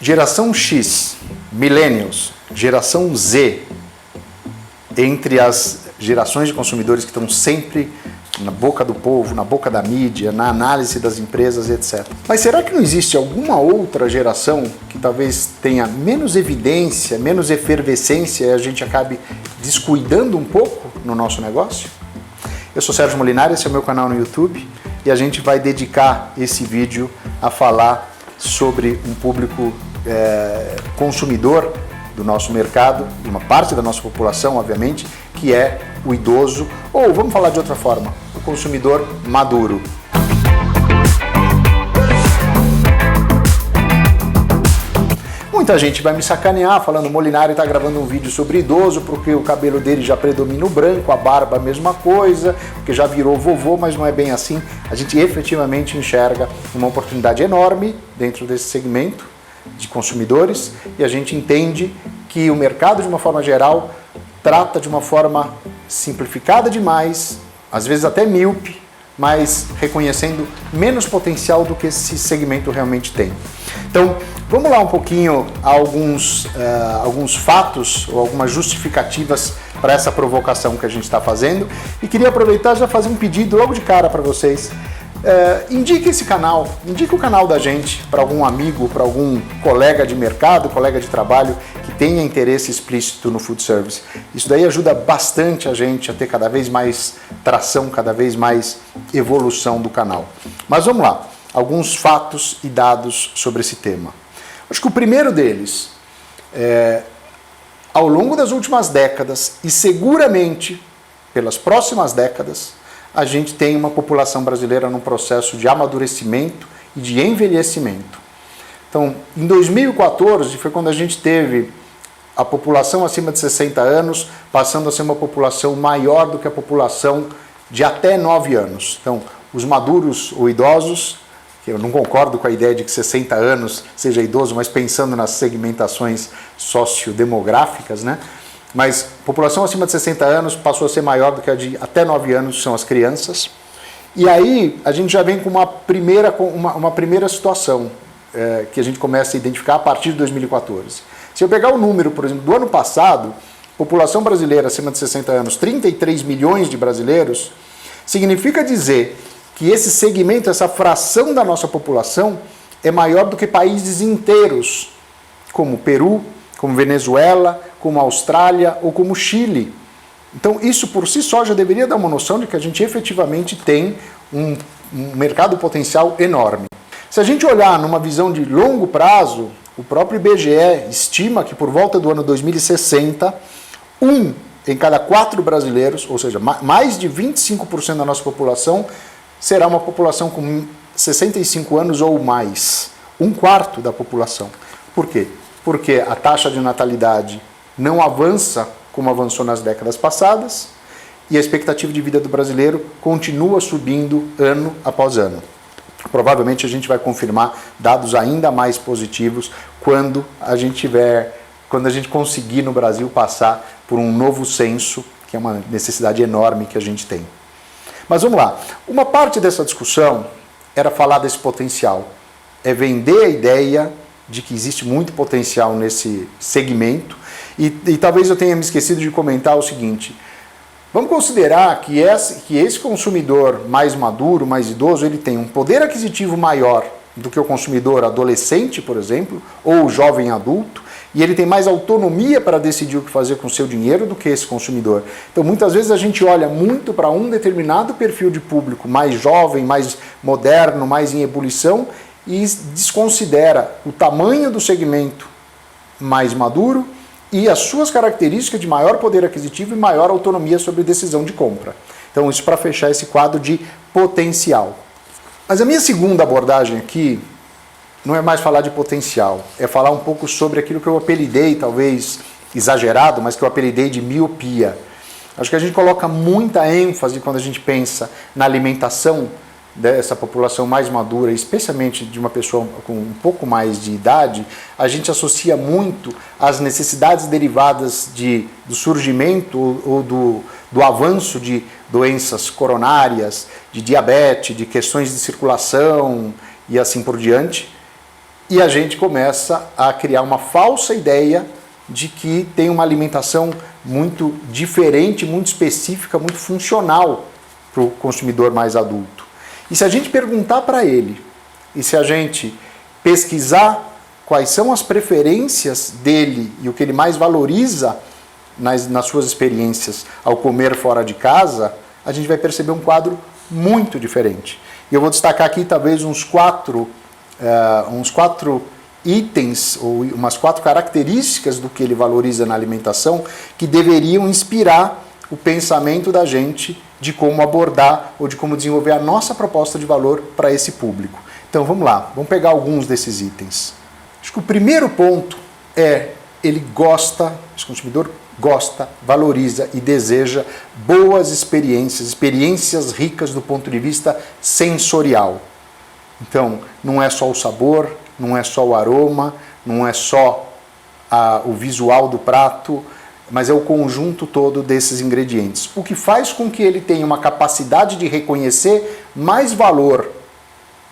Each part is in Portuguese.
Geração X, Millennials, Geração Z, entre as gerações de consumidores que estão sempre na boca do povo, na boca da mídia, na análise das empresas, etc. Mas será que não existe alguma outra geração que talvez tenha menos evidência, menos efervescência e a gente acabe descuidando um pouco no nosso negócio? Eu sou Sérgio Molinari, esse é o meu canal no YouTube e a gente vai dedicar esse vídeo a falar sobre um público consumidor do nosso mercado, de uma parte da nossa população, obviamente, que é o idoso, ou vamos falar de outra forma, o consumidor maduro. Muita gente vai me sacanear falando que o Molinari está gravando um vídeo sobre idoso porque o cabelo dele já predomina o branco, a barba a mesma coisa, porque já virou vovô, mas não é bem assim. A gente efetivamente enxerga uma oportunidade enorme dentro desse segmento de consumidores e a gente entende que o mercado, de uma forma geral, trata de uma forma simplificada demais, às vezes até míope, mas reconhecendo menos potencial do que esse segmento realmente tem. Então, vamos lá um pouquinho a alguns fatos ou algumas justificativas para essa provocação que a gente está fazendo e queria aproveitar e já fazer um pedido logo de cara para vocês. Indique esse canal, indique o canal da gente para algum amigo, para algum colega de mercado, colega de trabalho que tenha interesse explícito no food service. Isso daí ajuda bastante a gente a ter cada vez mais tração, cada vez mais evolução do canal. Mas vamos lá, alguns fatos e dados sobre esse tema. Acho que o primeiro deles ao longo das últimas décadas e seguramente pelas próximas décadas, a gente tem uma população brasileira num processo de amadurecimento e de envelhecimento. Então, em 2014 foi quando a gente teve a população acima de 60 anos passando a ser uma população maior do que a população de até 9 anos. Então, os maduros ou idosos, que eu não concordo com a ideia de que 60 anos seja idoso, mas pensando nas segmentações sociodemográficas, né? Mas a população acima de 60 anos passou a ser maior do que a de até 9 anos, que são as crianças. E aí a gente já vem com uma primeira situação que a gente começa a identificar a partir de 2014. Se eu pegar o número, por exemplo, do ano passado, população brasileira acima de 60 anos, 33 milhões de brasileiros, significa dizer que esse segmento, essa fração da nossa população é maior do que países inteiros, como Peru, como Venezuela, como Austrália ou como Chile. Então isso por si só já deveria dar uma noção de que a gente efetivamente tem um mercado potencial enorme. Se a gente olhar numa visão de longo prazo, o próprio IBGE estima que por volta do ano 2060, 1 em cada 4 brasileiros, ou seja, mais de 25% da nossa população, será uma população com 65 anos ou mais. 1/4 da população. Por quê? Porque a taxa de natalidade não avança como avançou nas décadas passadas e a expectativa de vida do brasileiro continua subindo ano após ano. Provavelmente a gente vai confirmar dados ainda mais positivos quando a gente conseguir no Brasil passar por um novo censo, que é uma necessidade enorme que a gente tem. Mas vamos lá, uma parte dessa discussão era falar desse potencial, é vender a ideia de que existe muito potencial nesse segmento e talvez eu tenha me esquecido de comentar o seguinte, vamos considerar que esse consumidor mais maduro, mais idoso, ele tem um poder aquisitivo maior do que o consumidor adolescente, por exemplo, ou jovem adulto, e ele tem mais autonomia para decidir o que fazer com o seu dinheiro do que esse consumidor. Então, muitas vezes a gente olha muito para um determinado perfil de público mais jovem, mais moderno, mais em ebulição, e desconsidera o tamanho do segmento mais maduro e as suas características de maior poder aquisitivo e maior autonomia sobre decisão de compra. Então, isso para fechar esse quadro de potencial. Mas a minha segunda abordagem aqui não é mais falar de potencial, é falar um pouco sobre aquilo que eu apelidei, talvez exagerado, mas que eu apelidei de miopia. Acho que a gente coloca muita ênfase quando a gente pensa na alimentação dessa população mais madura, especialmente de uma pessoa com um pouco mais de idade, a gente associa muito as necessidades derivadas do surgimento ou do avanço de doenças coronárias, de diabetes, de questões de circulação e assim por diante, e a gente começa a criar uma falsa ideia de que tem uma alimentação muito diferente, muito específica, muito funcional para o consumidor mais adulto. E se a gente perguntar para ele, e se a gente pesquisar quais são as preferências dele e o que ele mais valoriza nas suas experiências ao comer fora de casa, a gente vai perceber um quadro muito diferente. E eu vou destacar aqui talvez uns quatro itens ou umas 4 características do que ele valoriza na alimentação que deveriam inspirar o pensamento da gente de como abordar ou de como desenvolver a nossa proposta de valor para esse público. Então vamos lá, vamos pegar alguns desses itens. Acho que o primeiro ponto é esse consumidor gosta, valoriza e deseja boas experiências ricas do ponto de vista sensorial. Então, não é só o sabor, não é só o aroma, não é só o visual do prato, mas é o conjunto todo desses ingredientes. O que faz com que ele tenha uma capacidade de reconhecer mais valor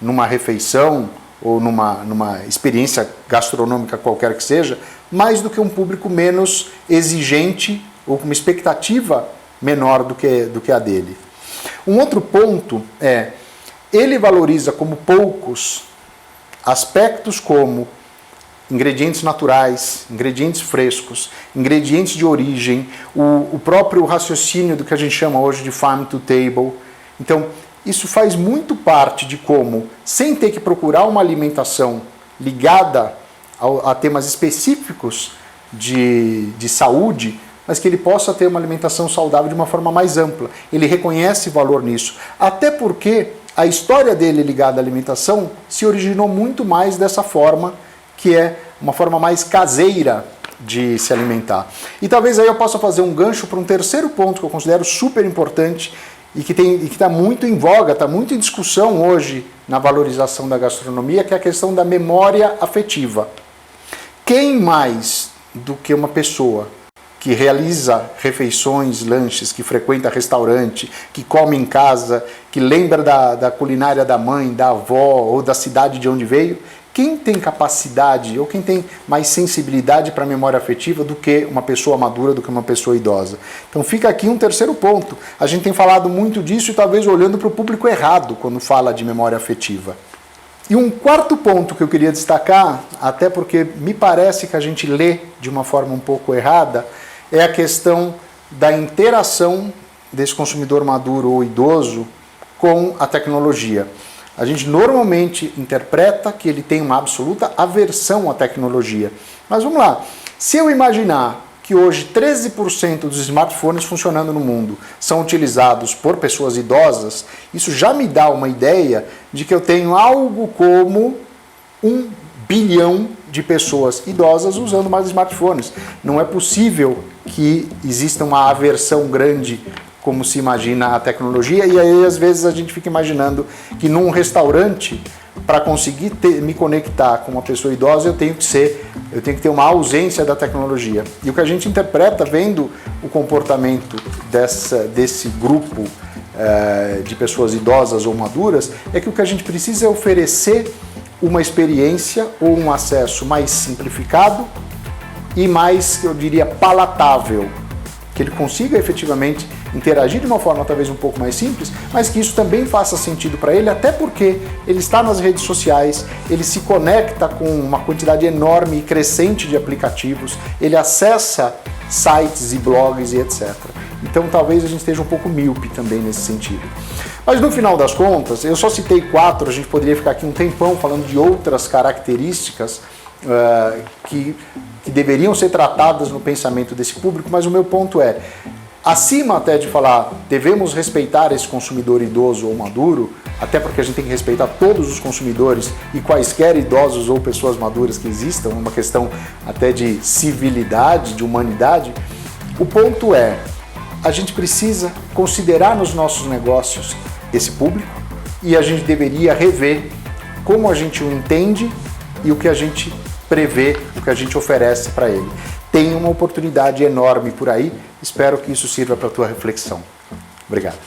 numa refeição ou numa experiência gastronômica qualquer que seja, mais do que um público menos exigente ou com uma expectativa menor do que a dele. Um outro ponto é, ele valoriza como poucos aspectos como ingredientes naturais, ingredientes frescos, ingredientes de origem, o próprio raciocínio do que a gente chama hoje de farm to table. Então, isso faz muito parte de como, sem ter que procurar uma alimentação ligada a temas específicos de saúde, mas que ele possa ter uma alimentação saudável de uma forma mais ampla. Ele reconhece valor nisso. Até porque a história dele ligada à alimentação se originou muito mais dessa forma, que é uma forma mais caseira de se alimentar. E talvez aí eu possa fazer um gancho para um terceiro ponto que eu considero super importante e que está muito em voga, está muito em discussão hoje na valorização da gastronomia, que é a questão da memória afetiva. Quem mais do que uma pessoa que realiza refeições, lanches, que frequenta restaurante, que come em casa, que lembra da culinária da mãe, da avó ou da cidade de onde veio, quem tem capacidade ou quem tem mais sensibilidade para a memória afetiva do que uma pessoa madura, do que uma pessoa idosa? Então fica aqui um terceiro ponto. A gente tem falado muito disso e talvez olhando para o público errado quando fala de memória afetiva. E um quarto ponto que eu queria destacar, até porque me parece que a gente lê de uma forma um pouco errada, é a questão da interação desse consumidor maduro ou idoso com a tecnologia. A gente normalmente interpreta que ele tem uma absoluta aversão à tecnologia. Mas vamos lá, se eu imaginar que hoje 13% dos smartphones funcionando no mundo são utilizados por pessoas idosas, isso já me dá uma ideia de que eu tenho algo como 1 bilhão de pessoas idosas usando mais smartphones. Não é possível que exista uma aversão grande como se imagina a tecnologia, e aí às vezes a gente fica imaginando que num restaurante, para conseguir me conectar com uma pessoa idosa, eu tenho que ter uma ausência da tecnologia. E o que a gente interpreta vendo o comportamento desse grupo de pessoas idosas ou maduras, é que o que a gente precisa é oferecer uma experiência ou um acesso mais simplificado e mais, eu diria, palatável, que ele consiga efetivamente interagir de uma forma talvez um pouco mais simples, mas que isso também faça sentido para ele, até porque ele está nas redes sociais, ele se conecta com uma quantidade enorme e crescente de aplicativos, ele acessa sites e blogs e etc. Então talvez a gente esteja um pouco míope também nesse sentido. Mas no final das contas, eu só citei 4, a gente poderia ficar aqui um tempão falando de outras características que deveriam ser tratadas no pensamento desse público, mas o meu ponto é, acima até de falar, devemos respeitar esse consumidor idoso ou maduro, até porque a gente tem que respeitar todos os consumidores e quaisquer idosos ou pessoas maduras que existam, uma questão até de civilidade, de humanidade, o ponto é, a gente precisa considerar nos nossos negócios esse público e a gente deveria rever como a gente o entende e o que a gente prevê, o que a gente oferece para ele. Tem uma oportunidade enorme por aí, espero que isso sirva para a tua reflexão. Obrigado.